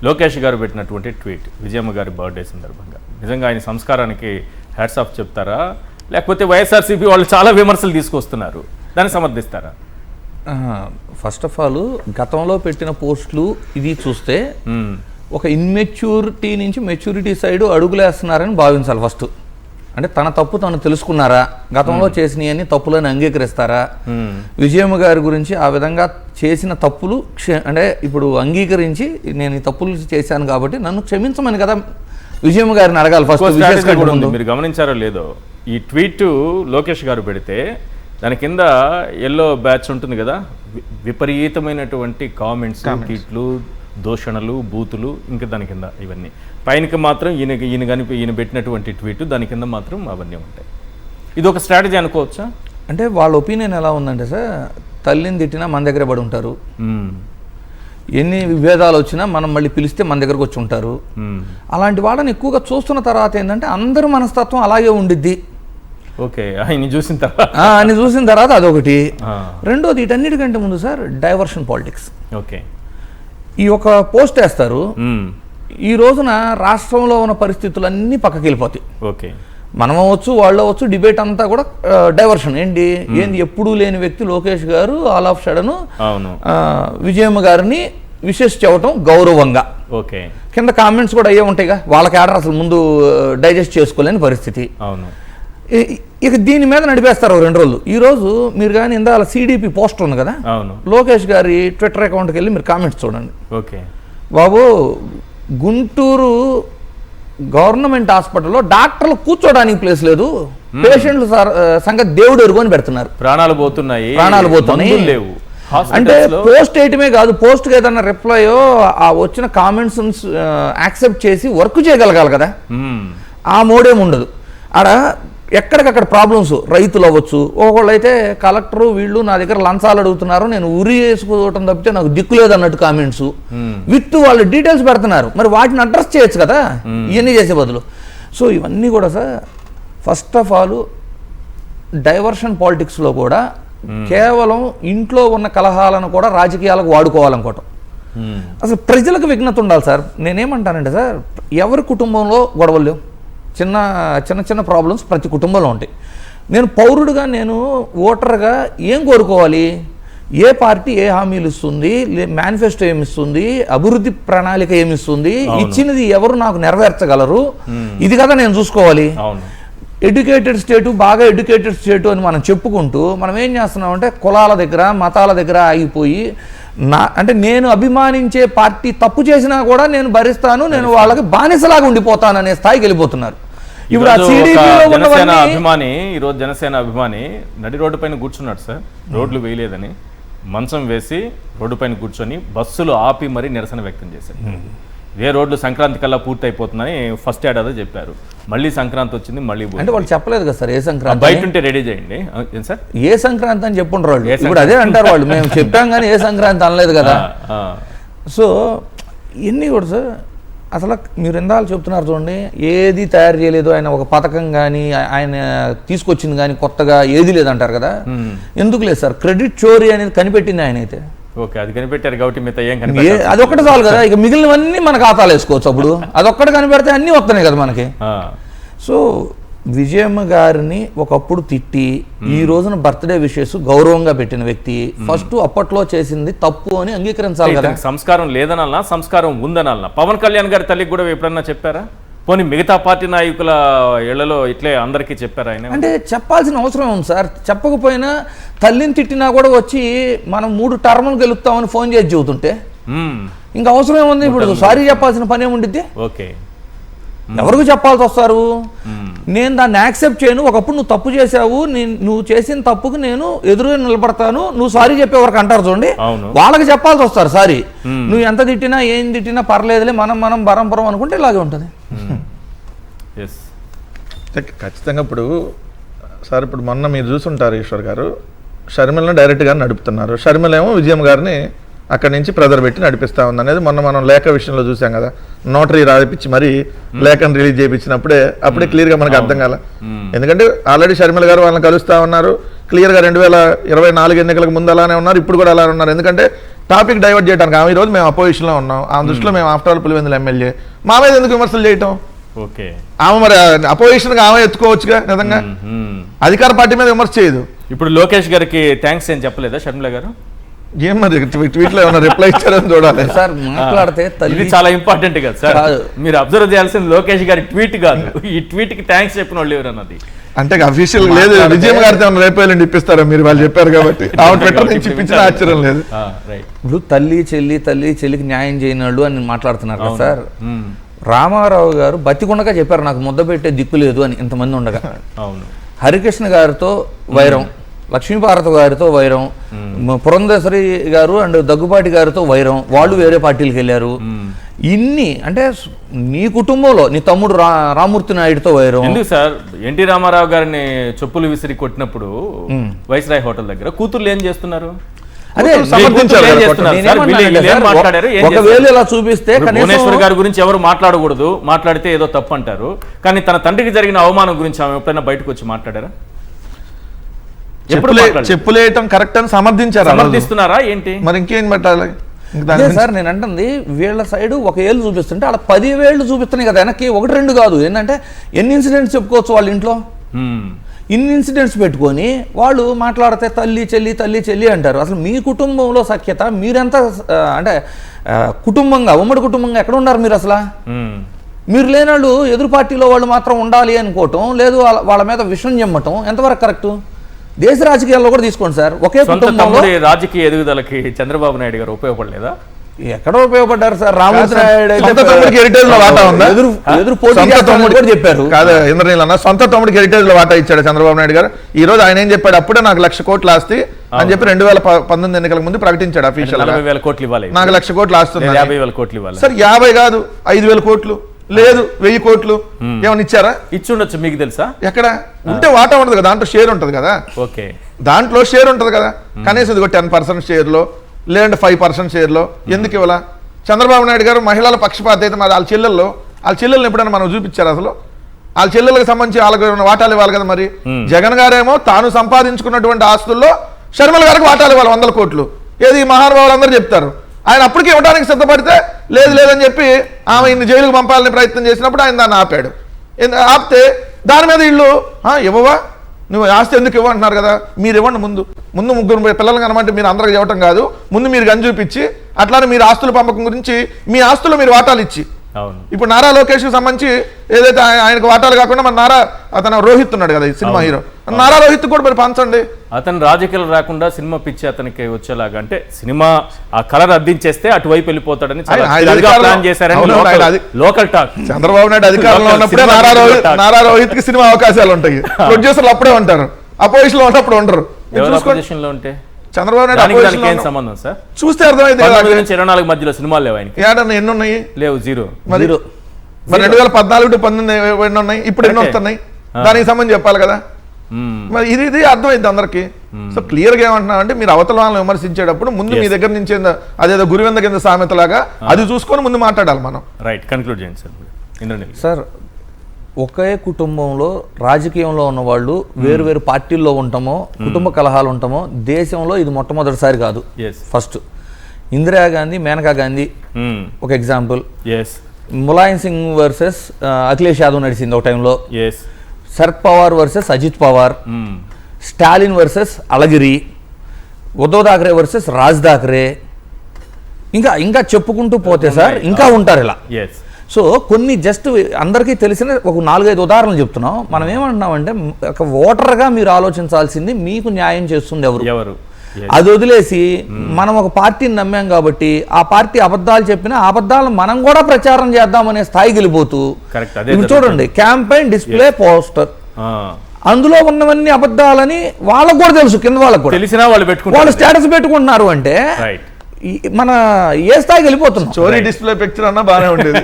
లోకేష్ గారు పెట్టినటువంటి ట్వీట్ విజయమ్మ గారి బర్త్డే సందర్భంగా నిజంగా ఆయన సంస్కారానికి హ్యాట్స్ ఆఫ్ చెప్తారా, లేకపోతే వైఎస్ఆర్సీపీ వాళ్ళు చాలా విమర్శలు తీసుకొస్తున్నారు, దాన్ని సమర్థిస్తారా? ఫస్ట్ ఆఫ్ ఆల్ గతంలో పెట్టిన పోస్టులు ఇది చూస్తే ఒక ఇన్మెచ్యూరిటీ నుంచి మెచ్యూరిటీ సైడ్ అడుగులేస్తున్నారని భావించాలి. ఫస్ట్ అంటే తన తప్పు తను తెలుసుకున్నారా, గతంలో చేసినవన్నీ తప్పులని అంగీకరిస్తారా, విజయమ్మ గారి గురించి ఆ విధంగా చేసిన తప్పులు అంటే ఇప్పుడు అంగీకరించి నేను ఈ తప్పులు చేశాను కాబట్టి నన్ను క్షమించమని కదా విజయమ్మ గారిని అడగాలి ఫస్ట్. మీరు గమనించారో లేదో, ఈ ట్వీట్ లోకేష్ గారు పెడితే దాని కింద ఎల్లో బ్యాచ్ ఉంటుంది కదా, విపరీతమైనటువంటి కామెంట్స్, ట్వీట్లు, దూషణలు, బూతులు, ఇంకా దాని కింద ఇవన్నీ. పైనకి మాత్రం ఈయన పెట్టినటువంటి ట్వీట్, దాని కింద మాత్రం అవన్నీ ఉంటాయి. ఇది ఒక స్ట్రాటజీ అనుకోవచ్చా? అంటే వాళ్ళ ఒపీనియన్ ఎలా ఉందంటే సార్, తల్లిని తిట్టినా మన దగ్గర పడి ఉంటారు, ఎన్ని విభేదాలు వచ్చినా మనం మళ్ళీ పిలిస్తే మన దగ్గరకు వచ్చి ఉంటారు. అలాంటి వాళ్ళని ఎక్కువగా చూస్తున్న తర్వాత ఏంటంటే అందరి మనస్తత్వం అలాగే ఉండిద్ది. ఓకే, ఆయన చూసిన తర్వాత అదొకటి. రెండోది వీటన్నిటికంటే ముందు సార్ డైవర్షన్ పాలిటిక్స్. ఓకే, ఈ ఒక పోస్ట్ వేస్తారు, ఈ రోజున రాష్ట్రంలో ఉన్న పరిస్థితులన్నీ పక్కకి వెళ్ళిపోతాయి. ఓకే, మనం అవ్వచ్చు, వాళ్ళు అవ్వచ్చు, డిబేట్ అంతా కూడా డైవర్షన్. ఏంది ఎప్పుడూ లేని వ్యక్తి లోకేష్ గారు ఆల్ ఆఫ్ సడన్ విజయమ్మ గారిని విశేష్ చెప్పటం గౌరవంగా. ఓకే, కింద కామెంట్స్ కూడా అయ్యే ఉంటాయిగా, వాళ్ళకి ఆర్డర్ అసలు ముందు డైజెస్ట్ చేసుకోలేని పరిస్థితి. అవును, ఇక దీని మీద నడిపేస్తారు 2 రోజులు. ఈ రోజు మీరు కానీ ఇందాల సిడిపి పోస్టర్ ఉంది కదా, లోకేష్ గారి ట్విట్టర్ అకౌంట్కి వెళ్ళి మీరు కామెంట్స్ చూడండి. ఓకే బాబు, గుంటూరు గవర్నమెంట్ హాస్పిటల్లో డాక్టర్లు కూర్చోడానికి ప్లేస్ లేదు, పేషెంట్లు సంగతి దేవుడు ఎరుగని పెడుతున్నారు, ప్రాణాలు పోతున్నాయి. లేవు అంటే పోస్ట్ వేయటమే కాదు, పోస్ట్కి ఏదన్నా రిప్లైయో ఆ వచ్చిన కామెంట్స్ యాక్సెప్ట్ చేసి వర్క్ చేయగలగాలి కదా, ఆ మోడేం ఉండదు ఆడ. ఎక్కడికక్కడ ప్రాబ్లమ్స్, రైతులు అవ్వచ్చు, ఒకళ్ళు అయితే కలెక్టరు వీళ్ళు నా దగ్గర లంచాలు అడుగుతున్నారు, నేను ఉరి వేసుకోవటం తప్పితే నాకు దిక్కు లేదు అన్నట్టు కామెంట్స్ విత్ వాళ్ళు డీటెయిల్స్ పెడుతున్నారు. మరి వాటిని అడ్రస్ చేయొచ్చు కదా ఇవన్నీ చేసే బదులు. సో ఇవన్నీ కూడా sir first of all diversion పాలిటిక్స్లో కూడా కేవలం ఇంట్లో ఉన్న కలహాలను కూడా రాజకీయాలకు వాడుకోవాలనుకోవటం. అసలు ప్రజలకు విఘ్నత ఉండాలి సార్. నేనేమంటానంటే సార్, ఎవరి కుటుంబంలో గొడవలు లేవు, చిన్న చిన్న చిన్న ప్రాబ్లమ్స్ ప్రతి కుటుంబంలో ఉంటాయి. నేను పౌరుడుగా, నేను ఓటర్గా ఏం కోరుకోవాలి, ఏ పార్టీ ఏ హామీలు ఇస్తుంది, మేనిఫెస్టో ఏమిస్తుంది, అభివృద్ధి ప్రణాళిక ఏమిస్తుంది, ఇచ్చినది ఎవరు నాకు నెరవేర్చగలరు, ఇది కదా నేను చూసుకోవాలి. ఎడ్యుకేటెడ్ స్టేటు, బాగా ఎడ్యుకేటెడ్ స్టేటు అని మనం చెప్పుకుంటూ మనం ఏం చేస్తున్నామంటే కులాల దగ్గర మతాల దగ్గర ఆగిపోయి, అంటే నేను అభిమానించే పార్టీ తప్పు చేసినా కూడా నేను భరిస్తాను, నేను వాళ్ళకి బానిసలాగా ఉండిపోతాను అనే స్థాయికి వెళ్ళిపోతున్నారు. ఇప్పుడు అభిమాని, ఈరోజు జనసేన అభిమాని నడి రోడ్డు పైన కూర్చున్నాడు సార్, రోడ్లు వేయలేదని మంచం వేసి రోడ్డు పైన కూర్చొని బస్సులు ఆపి మరీ నిరసన వ్యక్తం చేశారు. ఏ రోడ్లు సంక్రాంతి కల్లా పూర్తి అయిపోతుందని ఫస్ట్ ఏడాది చెప్పారు, మళ్ళీ సంక్రాంతి వచ్చింది, మళ్ళీ అంటే వాళ్ళు చెప్పలేదు కదా సార్ ఏ సంక్రాంతి, బయట ఉంటే రెడీ చేయండి సార్, ఏ సంక్రాంతి అని చెప్పుండ్రు వాళ్ళు. ఇప్పుడు అదే అంటారు వాళ్ళు, మేము చెప్పాం కానీ ఏ సంక్రాంతి అనలేదు కదా. సో ఇవన్నీ కూడా సార్ అసలు మీరు ఎందాలు చెప్తున్నారు చూడండి, ఏది తయారు చేయలేదు ఆయన, ఒక పథకం కానీ ఆయన తీసుకొచ్చింది కానీ కొత్తగా ఏది లేదంటారు కదా. ఎందుకు లేదు సార్, క్రెడిట్ చోరీ అనేది కనిపెట్టింది ఆయన అయితే. ఓకే, అది కనిపెట్టారు కాబట్టి మిగతా ఏం అదొక్కటి చాలు కదా, ఇక మిగిలినవన్నీ మన ఖాతాలు వేసుకోవచ్చు. అప్పుడు అదొక్కటి కనిపెడితే అన్నీ వస్తున్నాయి కదా మనకి. సో విజయమ్మ గారిని ఒకప్పుడు తిట్టి ఈ రోజున బర్త్డే విషెస్ గౌరవంగా పెట్టిన వ్యక్తి ఫస్ట్ అప్పట్లో చేసింది తప్పు అని అంగీకరించాలి కదా. సంస్కారం లేదనల్లా, సంస్కారం ఉందనల్లా. పవన్ కళ్యాణ్ గారి తల్లికి కూడా ఎప్పుడన్నా చెప్పారా? పోనీ మిగతా పార్టీ నాయకుల ఇళ్లలో ఇట్లే అందరికీ చెప్పారా ఆయన? అంటే చెప్పాల్సిన అవసరం ఉంది సార్. చెప్పకపోయినా తల్లిని తిట్టినా కూడా వచ్చి మనం 3 టర్ములు గెలుస్తామని ఫోన్ చేసి చెబుతుంటే ఇంకా అవసరం ఏముంది? ఇప్పుడు సారీ చెప్పాల్సిన పని ఏముండిద్ది? ఓకే, ఎవరికి చెప్పాల్సి వస్తారు? నేను దాన్ని యాక్సెప్ట్ చేయను, ఒకప్పుడు నువ్వు తప్పు చేసావు, నువ్వు చేసిన తప్పుకు నేను ఎదురుగా నిలబడతాను, నువ్వు సారీ చెప్పే వరకు అంటారు చూడండి, వాళ్ళకి చెప్పాల్సి వస్తారు సారీ. నువ్వు ఎంత తిట్టినా ఏం తిట్టినా పర్లేదులే, మనం బరంపురం అనుకుంటే ఇలాగే ఉంటుంది. ఖచ్చితంగా ఇప్పుడు సార్, ఇప్పుడు మొన్న మీరు చూసుంటారు ఈశ్వర్ గారు, షర్మిలను డైరెక్ట్గా నడుపుతున్నారు, షర్మిల ఏమో విజయమ్మ గారిని అక్కడి నుంచి ప్రెజర్ పెట్టి నడిపిస్తూ ఉంది అనేది మొన్న మనం లేఖ విషయంలో చూసాం కదా. నోటరీ రాయిపించి మరి లేఖను రిలీజ్ చేయించినప్పుడే అప్పుడే క్లియర్గా మనకు అర్థం కాల. ఎందుకంటే ఆల్రెడీ షర్మిల గారు వాళ్ళని కలుస్తూ ఉన్నారు, క్లియర్గా 2024 ఎన్నికలకు ముందు అలానే ఉన్నారు, ఇప్పుడు కూడా అలానే ఉన్నారు. ఎందుకంటే టాపిక్ డైవర్ట్ చేయడానికి ఆమె ఈరోజు మేము అపోజిషన్లో ఉన్నాం, ఆమె దృష్టిలో మేము ఆఫ్టర్ ఆల్ పులివెందుల ఎమ్మెల్యే, మా మీద ఎందుకు విమర్శలు చేయటం? ఓకే, ఆమె మరి అపోజిషన్గా ఆమె ఎత్తుకోవచ్చుగా, నిజంగా అధికార పార్టీ మీద విమర్శ చేయదు. ఇప్పుడు లోకేష్ గారికి థ్యాంక్స్ ఏం చెప్పలేదా షర్మిల గారు? ఏం మరి ట్వీట్లో ఏమైనా రిప్లై ఇచ్చారని చూడాలి సార్. మాట్లాడితే ఇది చాలా ఇంపార్టెంట్ కదా సార్, మీరు అబ్జర్వ్ చేయాల్సింది లోకేష్ గారి ట్వీట్ కాదు, ఈ ట్వీట్ కి థ్యాంక్స్ చెప్పిన వాళ్ళు ఎవరు అన్నది. అంటే అఫీషియల్ లేదు, విజయం గారితో రేపు వెళ్ళండి ఇప్పిస్తారా మీరు, వాళ్ళు చెప్పారు కాబట్టి ఆమె ట్విట్టర్ నుంచి ఇప్పించిన ఆశ్చర్యం లేదు. ఇప్పుడు తల్లి చెల్లికి న్యాయం చేయని వాళ్ళు అని మాట్లాడుతున్నారు కదా సార్. రామారావు గారు బతికుండగా చెప్పారు నాకు ముద్ద పెట్టే దిక్కు లేదు అని, ఇంతమంది ఉండగా. అవును, హరికృష్ణ గారితో వైరం, లక్ష్మీపార్వతి గారితో వైరం, పురంధేశ్వరి గారు అండ్ దగ్గుపాటి గారితో వైరం, వాళ్ళు వేరే పార్టీలకు వెళ్ళారు. ఇన్ని అంటే నీ కుటుంబంలో నీ తమ్ముడు రామూర్తి నాయుడుతో వైరం. ఎందుకు సార్ ఎన్టీ రామారావు గారిని చెప్పులు విసిరి కొట్టినప్పుడు వైస్రాయ్ హోటల్ దగ్గర కూతుర్లు ఏం చేస్తున్నారు? అదే ఒకవేళ ఇలా చూపిస్తే భువనేశ్వర్ గారి గురించి ఎవరు మాట్లాడకూడదు, మాట్లాడితే ఏదో తప్పు అంటారు. కానీ తన తండ్రికి జరిగిన అవమానం గురించి ఆమె ఎప్పుడైనా బయటకు వచ్చి మాట్లాడారా? చెప్పులేయటం కరెక్ట్ అని సమర్థిస్తున్నారా ఏంటి? మరి ఇంకేం పెట్టాలి సార్? నేను అంటుంది వీళ్ళ సైడ్ ఒక ఏళ్ళు చూపిస్తుంటే అలా 10 వేళ్ళు చూపిస్తున్నాయి కదా వెనక్కి, 1-2 కాదు. ఏంటంటే ఎన్ని ఇన్సిడెంట్స్ చెప్పుకోవచ్చు వాళ్ళ ఇంట్లో, ఇన్ని ఇన్సిడెంట్స్ పెట్టుకొని వాళ్ళు మాట్లాడితే తల్లి చెల్లి అంటారు. అసలు మీ కుటుంబంలో సఖ్యత మీరెంత అంటే కుటుంబంగా ఉమ్మడి కుటుంబంగా ఎక్కడ ఉన్నారు మీరు? అసలు మీరు లేని వాళ్ళు ఎదురు పార్టీలో వాళ్ళు మాత్రం ఉండాలి అనుకోవటం లేదు, వాళ్ళ మీద విషం చెమ్మటం ఎంతవరకు కరెక్ట్? దేశ రాజకీయాల్లో కూడా తీసుకోండి సార్. ఒకే కుటుంబంలో రాజకీయ ఎదుగుదలకి చంద్రబాబు నాయుడు గారు ఉపయోగపడలేదా? ఎక్కడో ఉపయోగపడ్డారు సార్. రామూర్తి నాయుడు చెప్పారు కాదు, ఇంద్రనీలన్న సొంత తమ్ముడికి హెరిటేజ్ లో వాటా ఇచ్చాడు చంద్రబాబు నాయుడు గారు. ఈ రోజు ఆయన ఏం చెప్పాడు, అప్పుడే నాకు 1,00,000 కోట్లు ఆస్తి అని చెప్పి 2019 ఎన్నికల ముందు ప్రకటించాడు అఫీషియల్ గా. 40,000 కోట్లు ఇవ్వాలి, నాకు 1,00,000 కోట్లు ఆస్తుంది. 50,000 కోట్లు ఇవ్వాలి సార్. 50 కాదు, 5,000 కోట్లు లేదు, 1000 కోట్లు ఏమన్నా ఇచ్చారా? ఇచ్చి ఉండొచ్చు, మీకు తెలుసా? ఎక్కడ ఉంటే వాటా ఉండదు కదా, దాంట్లో షేర్ ఉంటుంది కదా. ఓకే, దాంట్లో షేర్ ఉంటుంది కదా, కనీసం ఇదిగో 10% షేర్లో లేదంటే 5% షేర్లో ఎందుకు ఇవ్వాలా? చంద్రబాబు నాయుడు గారు మహిళల పక్షపాత అయితే మరి వాళ్ళ చెల్లెల్ని ఎప్పుడైనా మనం చూపించారు? అసలు వాళ్ళ చెల్లెళ్ళకి సంబంధించి వాళ్ళకి వాటాలు ఇవ్వాలి కదా. మరి జగన్ గారేమో తాను సంపాదించుకున్నటువంటి ఆస్తుల్లో షర్మిల గారికి వాటాలు ఇవ్వాలి 100 కోట్లు. ఏది మహానుభావులు అందరూ చెప్తారు. ఆయన అప్పటికి ఇవ్వడానికి సిద్ధపడితే లేదని చెప్పి ఆమె ఇన్ని జైలుకు పంపాలని ప్రయత్నం చేసినప్పుడు ఆయన దాన్ని ఆపాడు. ఆపితే దాని మీద వీళ్ళు ఇవ్వవా, నువ్వు ఆస్తి ఎందుకు ఇవ్వంటున్నారు కదా, మీరు ఇవ్వండి. ముందు 3 పిల్లలు కనమంటే మీరు అందరికి ఇవ్వటం కాదు, ముందు మీరు గని చూపించి అట్లానే మీరు ఆస్తుల పంపకం గురించి మీ ఆస్తులు మీరు వాటాలు ఇచ్చి. ఇప్పుడు నారా లోకేష్కి సంబంధించి ఏదైతే ఆయనకు వాటాలు కాకుండా మన అతను రోహిత్ ఉన్నాడు కదా, ఈ సినిమా హీరో, నారా రోహిత్ కూడా మరి పంచండి. అతను రాజకీయాలు రాకుండా సినిమా పిచ్చి అతనికి వచ్చేలాగా, అంటే సినిమా ఆ కలర్ అద్దించేస్తే అటువైపు వెళ్ళిపోతాడని ప్లాన్ చేశారని లోకల్ టాక్. చంద్రబాబు నాయుడు అధికారంలో ఉన్నప్పుడే నారా రోహిత్ కి సినిమా అవకాశాలు ఉంటాయి, ప్రొడ్యూసర్లు అప్పుడే ఉంటారు, అపోజిషన్ లో ఉన్నప్పుడు ఉండరు. ఉంటే చంద్రబాబు నాయుడు ఏం సంబంధం సార్? చూస్తే అర్థమైంది. 24 మధ్యలో సినిమాలు లేవు ఆయనకి. ఎన్ని ఉన్నాయి? లేవు, 0. మరి 2014 to 19 ఎన్ని ఉన్నాయి, ఇప్పుడు ఎన్ని వస్తున్నాయి, దానికి సంబంధించి చెప్పాలి కదా. మరి ఇది అర్థమైంది అందరికి. సో క్లియర్ గా ఏమంటున్నా అంటే మీరు అవతల వాళ్ళని విమర్శించేటప్పుడు ముందు మీ దగ్గర నుంచి అదేదో గురువింద కింద సామెతలాగా అది చూసుకొని ముందు మాట్లాడాలి మనం. రైట్, కన్క్లూడ్ చేయండి సార్. సార్, ఒకే కుటుంబంలో రాజకీయంలో ఉన్న వాళ్ళు వేరు పార్టీల్లో ఉంటామో, కుటుంబ కలహాలు ఉంటామో, దేశంలో ఇది మొట్టమొదటిసారి కాదు. ఫస్ట్ ఇందిరాగాంధీ, మేనకా గాంధీ ఒక ఎగ్జాంపుల్. ములాయం సింగ్ వర్సెస్ అఖిలేష్ యాదవ్ నడిచింది ఒక టైంలో. Sharad Pawar versus Ajit Pawar, Stalin versus Alagiri, Uddhav Thackeray versus Raj Thackeray, ఇంకా చెప్పుకుంటూ పోతే సార్ ఇంకా ఉంటారు ఇలా. సో కొన్ని జస్ట్ అందరికీ తెలిసిన ఒక 4-5 ఉదాహరణలు చెప్తున్నాం. మనం ఏమంటున్నామంటే ఒక ఓటర్గా మీరు ఆలోచించాల్సింది మీకు న్యాయం చేస్తుంది ఎవరు. అది వదిలేసి మనం ఒక పార్టీని నమ్మాం కాబట్టి ఆ పార్టీ అబద్ధాలు చెప్పినా అబద్ధాలను మనం కూడా ప్రచారం చేద్దామనే స్థాయికి వెళ్ళిపోతూ, ఇప్పుడు చూడండి క్యాంపెయిన్ డిస్ప్లే పోస్టర్, అందులో ఉన్నవన్నీ అబద్ధాలని వాళ్ళకు కూడా తెలుసు, కింద వాళ్ళకు కూడా తెలిసినా వాళ్ళు స్టేటస్ పెట్టుకుంటున్నారు. అంటే మన ఏ స్థాయికి వెళ్ళిపోతున్నాం? స్టోరీ డిస్ప్లే పిక్చర్ అన్నా బాగానే ఉండేది.